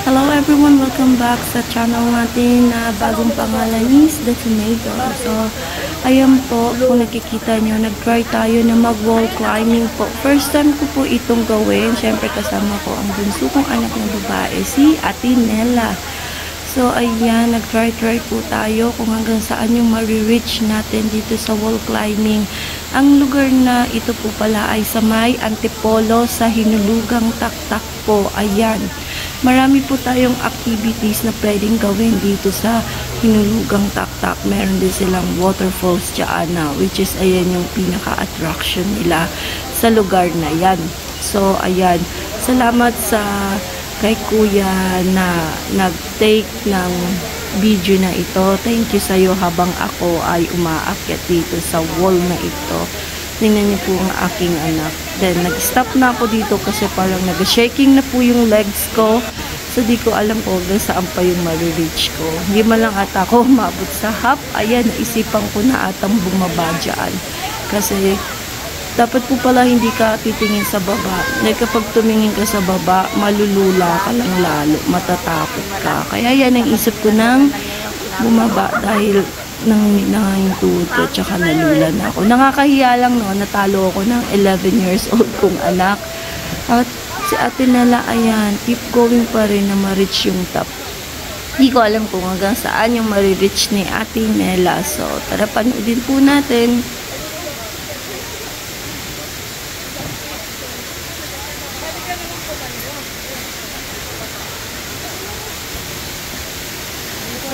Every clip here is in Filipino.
Hello everyone! Welcome back sa channel natin na bagong pangalan is The Tomato. So, ayan po, kung nakikita nyo, nag-try tayo na mag-wall climbing po. First time ko po itong gawin. Siyempre kasama ko ang bunso kong anak ng babae, si Ate Nella. So, ayan, nag-try po tayo kung hanggang saan yung ma-reach natin dito sa wall climbing. Ang lugar na ito po pala ay sa may Antipolo sa Hinulugang Taktak po. Ayan. Marami po tayong activities na pwedeng gawin dito sa Hinulugang Taktak. Meron din silang waterfalls dyan na, which is ayan yung pinaka-attraction nila sa lugar na yan. So, ayan. Salamat sa kay Kuya na nag-take ng video na ito. Thank you sa'yo habang ako ay umaakyat dito sa wall na ito. Tingnan niyo po ang aking anak. Then, nag-stop na ako dito kasi parang nag-shaking na po yung legs ko. So, di ko alam po hanggang saan pa yung ma-reach ko. Hindi man lang ata ako umabot sa half. Ayan, naisipan ko na atang bumaba dyan. Kasi, dapat po pala hindi ka titingin sa baba. Dahil kapag tumingin ka sa baba, malulula ka lang lalo. Matatakot ka. Kaya yan ang isip ko nang bumaba dahil nanginginig tuhod ko tsaka nalula na ako. Nakakahiya lang no, natalo ako ng 11 years old kong anak. At si Ate Nella, ayan, keep going pa rin na ma-reach yung top. Hindi ko alam kung hanggang saan yung ma-reach ni Ate Nella. So, tara panoodin po natin.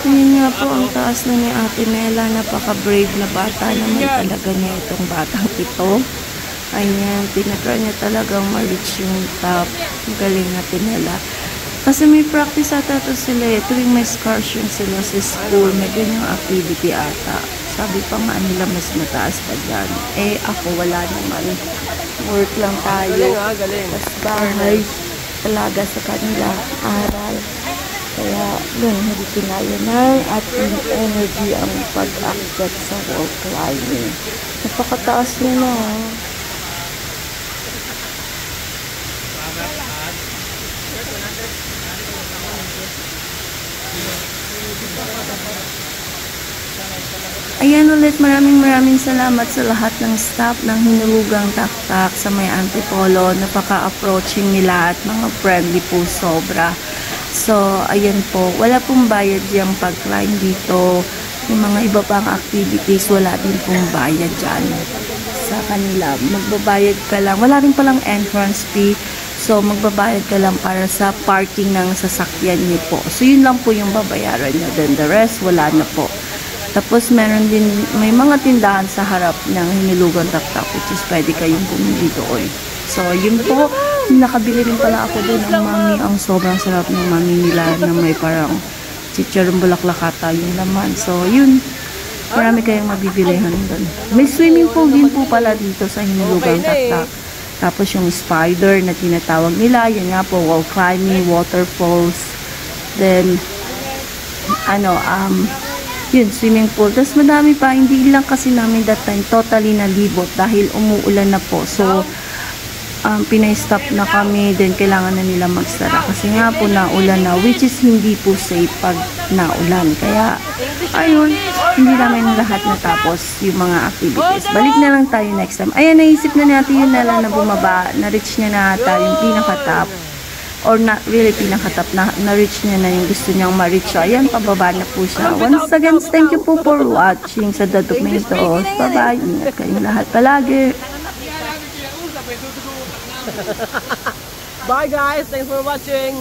Yun nga po ang taas na ni Ate Nella. Napaka-brave na bata naman talaga niya itong batang ito. Ayan, tinatry niya talagang ma-reach yung top. Ang galing na Ate Nella. Kasi may practice ata to sila eh. Tuwing may excursion sila sa school, may ganyang activity ata. Sabi pa nga nila mas mataas pa dyan. Eh ako wala naman. Work lang tayo. Tapos bahay talaga sa kanila. Aral. Kaya, yun, hindi kinaya ng ating energy ang pag-akyat sa wall climbing. Napakataas niya na. Ayan ulit, maraming salamat sa lahat ng staff ng Hinulugang Taktak sa may Antipolo. Napaka-approaching nila at mga friendly po sobra. So, ayan po, wala pong bayad yung pag-climb dito. Yung mga iba pang activities, wala din pong bayad dyan sa kanila. Magbabayad ka lang, wala rin palang entrance fee. So, magbabayad ka lang para sa parking ng sasakyan niyo po. So, yun lang po yung babayaran nyo. Then, the rest, wala na po. Tapos, meron din, may mga tindahan sa harap ng Hinulugang Taktak, which is pwede kayong bumili doon. So, yun po. Nakabili rin pala ako doon ng mami. Ang sobrang sarap ng mami nila na may parang chicharong bulaklak ata yung laman. So, yun. Marami kayong mabibilihan doon. May swimming pool din po pala dito sa Hinulugang Taktak. Tapos yung spider na tinatawag nila. Yan nga po, wall climbing, waterfalls. Then, yun, swimming pool. Tapos madami pa. Hindi lang kasi namin that time totally nalibot dahil umuulan na po. So, pinay-stop na kami, then kailangan na nila magsara kasi nga po naulan na, which is hindi po safe pag naulan. Kaya, ayun, hindi namin lahat natapos yung mga activities. Balik na lang tayo next time. Ayan, naisip na natin yun na lang na bumaba, na-reach niya na ata yung pinaka-top, or not really pinaka-top, na-reach niya na yung gusto niyang ma-reach. So, ayan, pababa na po siya. Once again, thank you po for watching sa The Tomatoes. Bye-bye. Ingat kayong lahat palagi. Bye guys, thanks for watching.